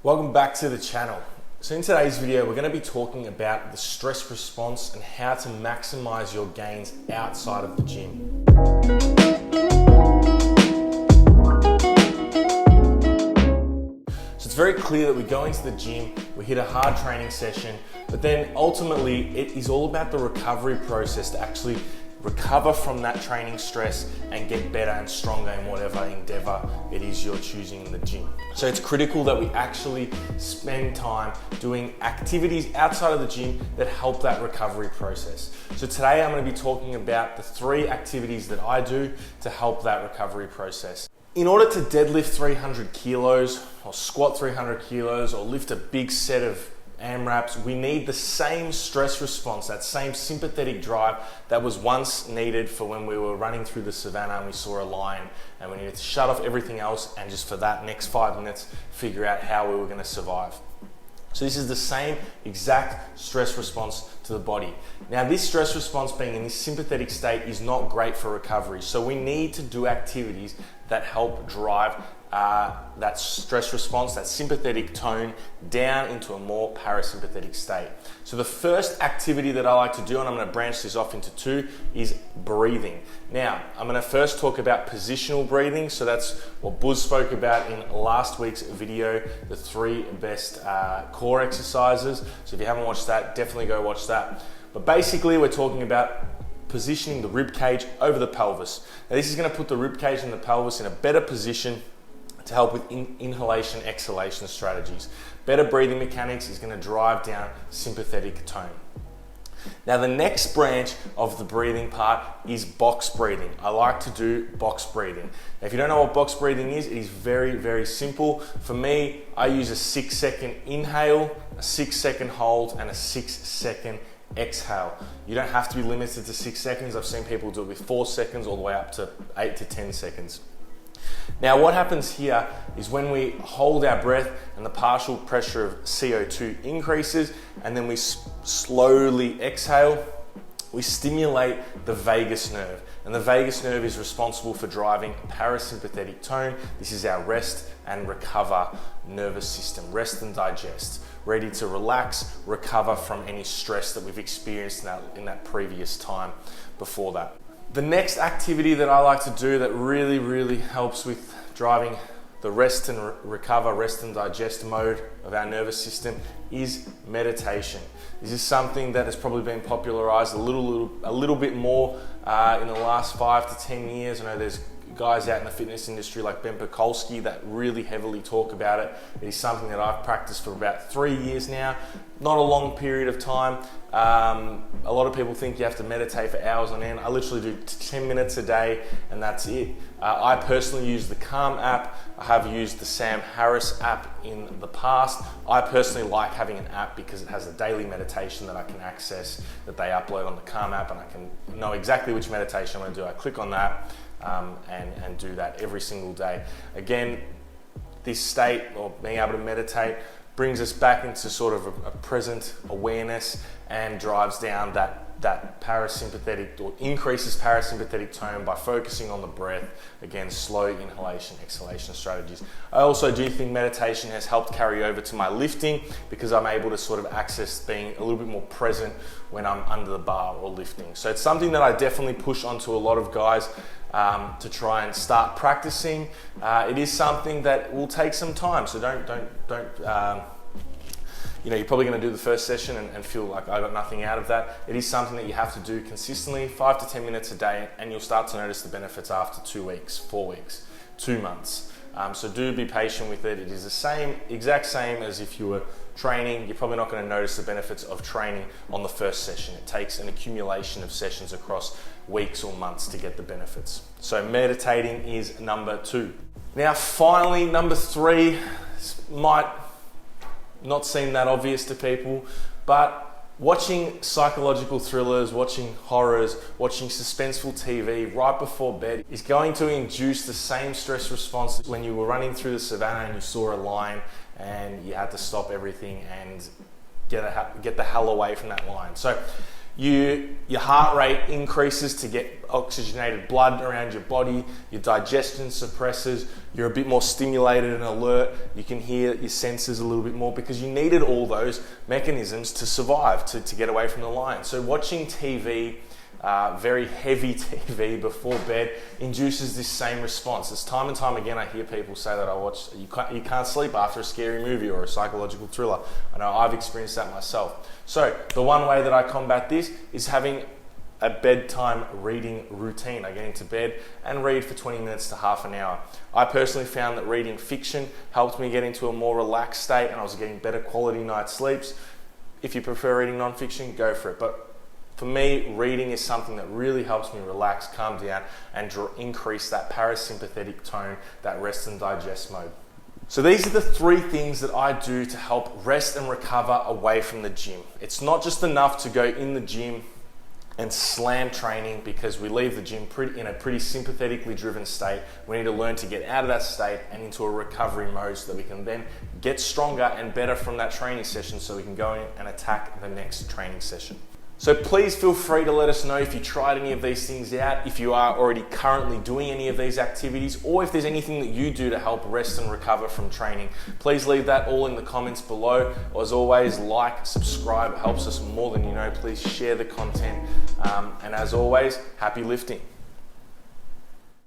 Welcome back to the channel. So in today's video, we're going to be talking about the stress response and how to maximize your gains outside of the gym. So it's very clear that we go into the gym, we hit a hard training session, but then ultimately it is all about the recovery process to actually recover from that training stress and get better and stronger in whatever endeavor it is you're choosing in the gym. So it's critical that we actually spend time doing activities outside of the gym that help that recovery process. So today I'm going to be talking about the 3 activities that I do to help that recovery process. In order to deadlift 300 kilos or squat 300 kilos or lift a big set of AMRAPs, we need the same stress response, that same sympathetic drive that was once needed for when we were running through the savannah and we saw a lion and we needed to shut off everything else and just for that next 5 minutes figure out how we were going to survive. So this is the same exact stress response to the body. Now this stress response being in this sympathetic state is not great for recovery. So we need to do activities that help drive that stress response, that sympathetic tone down into a more parasympathetic state. So the first activity that I like to do, and I'm going to branch this off into 2, is breathing. Now, I'm going to first talk about positional breathing. So that's what Buzz spoke about in last week's video, the 3 best core exercises. So if you haven't watched that, definitely go watch that. But basically, we're talking about positioning the rib cage over the pelvis. Now, this is going to put the rib cage and the pelvis in a better position to help with inhalation, exhalation strategies. Better breathing mechanics is going to drive down sympathetic tone. Now the next branch of the breathing part is box breathing. I like to do box breathing. Now, if you don't know what box breathing is, it is very, very simple. For me, I use a 6-second inhale, a 6-second hold, and a 6-second exhale. You don't have to be limited to 6 seconds. I've seen people do it with 4 seconds all the way up to 8 to 10 seconds. Now what happens here is when we hold our breath and the partial pressure of CO2 increases and then we slowly exhale, we stimulate the vagus nerve. And the vagus nerve is responsible for driving parasympathetic tone. This is our rest and recover nervous system, rest and digest, ready to relax, recover from any stress that we've experienced in that previous time before that. The next activity that I like to do that really helps with driving the rest and recover, rest and digest mode of our nervous system is meditation. This is something that has probably been popularized a little bit more in the last 5 to 10 years. I know there's guys out in the fitness industry like Ben Pakulski that really heavily talk about it. It is something that I've practiced for about 3 years now. Not a long period of time. A lot of people think you have to meditate for hours on end. I literally do 10 minutes a day and that's it. I personally use the Calm app. I have used the Sam Harris app in the past. I personally like having an app because it has a daily meditation that I can access that they upload on the Calm app and I can know exactly which meditation I'm going to do. I click on that and do that every single day. Again, this state or being able to meditate brings us back into sort of a present awareness and drives down that parasympathetic or increases parasympathetic tone by focusing on the breath. Again, slow inhalation, exhalation strategies. I also do think meditation has helped carry over to my lifting because I'm able to sort of access being a little bit more present when I'm under the bar or lifting. So it's something that I definitely push onto a lot of guys to try and start practicing. It is something that will take some time, so don't you're probably going to do the first session and feel like I got nothing out of that. It is something that you have to do consistently, 5 to 10 minutes a day, and you'll start to notice the benefits after 2 weeks, 4 weeks, 2 months. So do be patient with it. It is the exact same as if you were training. You're probably not going to notice the benefits of training on the first session. It takes an accumulation of sessions across weeks or months to get the benefits. So meditating is number 2. Now finally, number 3 might not seem that obvious to people, but watching psychological thrillers, watching horrors, watching suspenseful TV right before bed is going to induce the same stress response when you were running through the savannah and you saw a lion and you had to stop everything and get the hell away from that lion. So Your heart rate increases to get oxygenated blood around your body, your digestion suppresses, you're a bit more stimulated and alert, you can hear your senses a little bit more because you needed all those mechanisms to survive, to get away from the lion. So watching TV, very heavy TV before bed induces this same response. It's time and time again I hear people say that you can't sleep after a scary movie or a psychological thriller. I know I've experienced that myself. So the one way that I combat this is having a bedtime reading routine. I get into bed and read for 20 minutes to half an hour. I personally found that reading fiction helped me get into a more relaxed state and I was getting better quality night sleeps. If you prefer reading non-fiction, go for it. But for me, reading is something that really helps me relax, calm down, and increase that parasympathetic tone, that rest and digest mode. So these are the 3 things that I do to help rest and recover away from the gym. It's not just enough to go in the gym and slam training because we leave the gym in a pretty sympathetically driven state. We need to learn to get out of that state and into a recovery mode so that we can then get stronger and better from that training session so we can go in and attack the next training session. So please feel free to let us know if you tried any of these things out, if you are already currently doing any of these activities, or if there's anything that you do to help rest and recover from training. Please leave that all in the comments below. As always, like, subscribe, it helps us more than you know. Please share the content. And as always, happy lifting.